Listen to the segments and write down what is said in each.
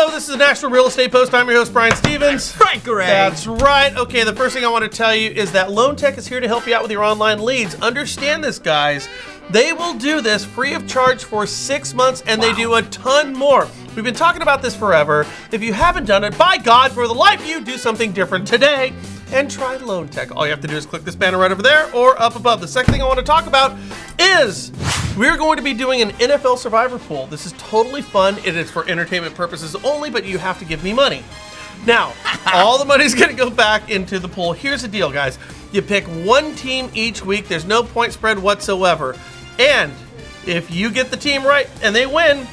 Hello, this is the National Real Estate Post. I'm your host, Brian Stevens. Frank Gray. That's right. Okay, the first thing I want to tell you is that Loan Tech is here to help you out with your online leads. Understand this, guys. They will do this free of charge for 6 months, and they do a ton more. We've been talking about this forever. If you haven't done it, by God, for the life of you, do something different today and try Loan Tech. All you have to do is click this banner right over there or up above. The second thing I want to talk about is we're going to be doing an NFL Survivor pool. This is totally fun. It is for entertainment purposes only, but you have to give me money. Now, all the money's going to go back into the pool. Here's the deal, guys. You pick one team each week. There's no point spread whatsoever. And if you get the team right and they win,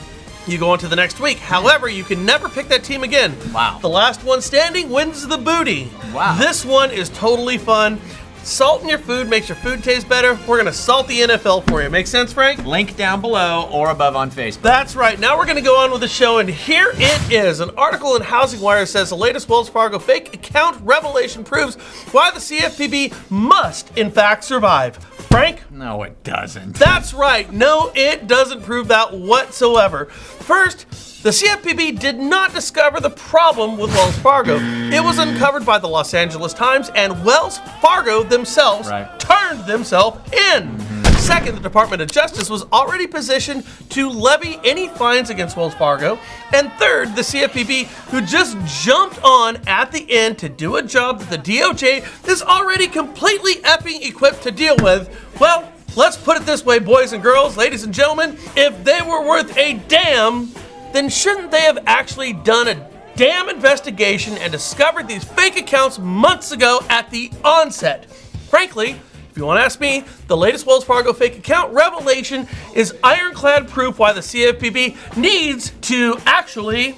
you go on to the next week. However, you can never pick that team again. Wow. The last one standing wins the booty. Wow. This one is totally fun. Salting your food makes your food taste better. We're going to salt the NFL for you. Make sense, Frank? Link down below or above on Facebook. That's right. Now we're going to go on with the show, and here it is. An article in Housing Wire says the latest Wells Fargo fake account revelation proves why the CFPB must, in fact, survive. Frank? No, it doesn't. That's right. No, it doesn't prove that whatsoever. First, the CFPB did not discover the problem with Wells Fargo. It was uncovered by the Los Angeles Times, and Wells Fargo themselves turned themselves in. Second, the Department of Justice was already positioned to levy any fines against Wells Fargo. And third, the CFPB, who just jumped on at the end to do a job that the DOJ is already completely effing equipped to deal with. Well, let's put it this way, boys and girls, ladies and gentlemen, if they were worth a damn, then shouldn't they have actually done a damn investigation and discovered these fake accounts months ago at the onset? Frankly, if you want to ask me, the latest Wells Fargo fake account revelation is ironclad proof why the CFPB needs to actually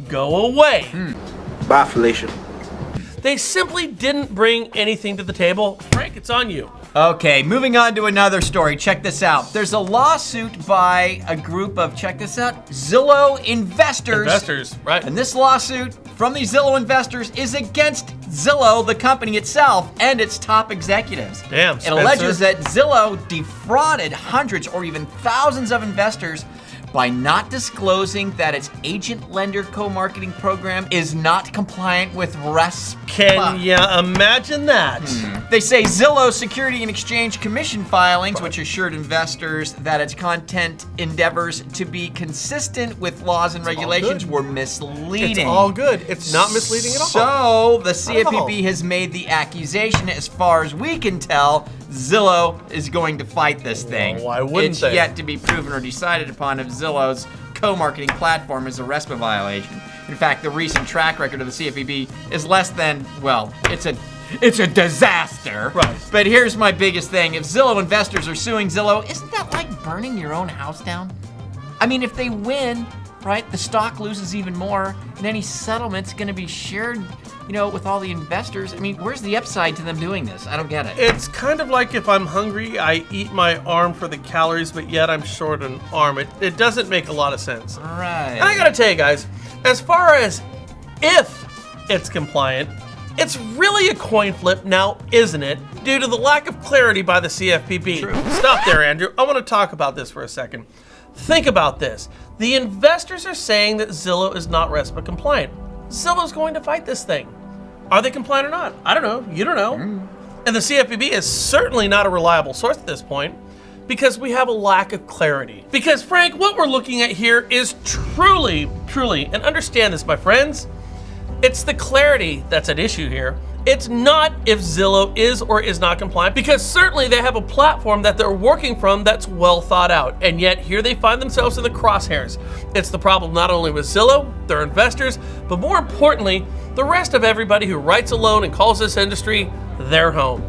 go away. Bafflation. They simply didn't bring anything to the table. Frank, it's on you. Okay, moving on to another story. Check this out. There's a lawsuit by a group of, check this out, Zillow investors. Investors, right. And this lawsuit from these Zillow investors is against Zillow, the company itself, and its top executives. Damn, It Spencer. alleges that Zillow defrauded hundreds or even thousands of investors by not disclosing that its agent-lender co-marketing program is not compliant with RESPA. Can you imagine that? They say Zillow's Security and Exchange Commission filings, which assured investors that its content endeavors to be consistent with laws and regulations, were misleading. It's all good. It's not misleading at all. So the CFPB has made the accusation. As far as we can tell, Zillow is going to fight this thing. Why wouldn't it's they? yet to be proven or decided upon if Zillow's co-marketing platform is a RESPA violation. In fact, the recent track record of the CFPB is less than, well, it's a disaster. Right. But here's my biggest thing. If Zillow investors are suing Zillow, isn't that like burning your own house down? I mean, if they win, right, the stock loses even more, and any settlement's gonna be shared, you know, with all the investors. I mean, where's the upside to them doing this? I don't get it. It's kind of like if I'm hungry, I eat my arm for the calories, but yet I'm short an arm. It doesn't make a lot of sense. Right. And I gotta tell you guys, as far as if it's compliant, it's really a coin flip now, isn't it? Due to the lack of clarity by the CFPB. True. Stop there, Andrew. I want to talk about this for a second. Think about this. The investors are saying that Zillow is not RESPA compliant. Zillow's going to fight this thing. Are they compliant or not? I don't know. You don't know. And the CFPB is certainly not a reliable source at this point because we have a lack of clarity. Because, Frank, what we're looking at here is truly, and understand this, my friends, it's the clarity that's at issue here. It's not if Zillow is or is not compliant, because certainly they have a platform that they're working from that's well thought out, and yet here they find themselves in the crosshairs. It's the problem not only with Zillow, their investors, but more importantly, the rest of everybody who writes a loan and calls this industry their home.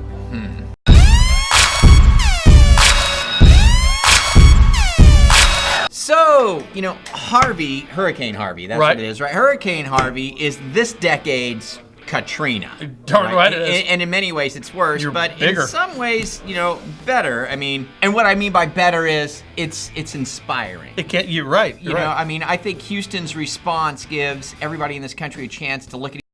So, you know, Hurricane Harvey, that's what it is, right? Hurricane Harvey is this decade's Katrina. Darn right it is. And in many ways it's worse, but bigger. in some ways, you know, better. I mean, and what I mean by better is it's inspiring. You're right. You know, I mean, I think Houston's response gives everybody in this country a chance to look at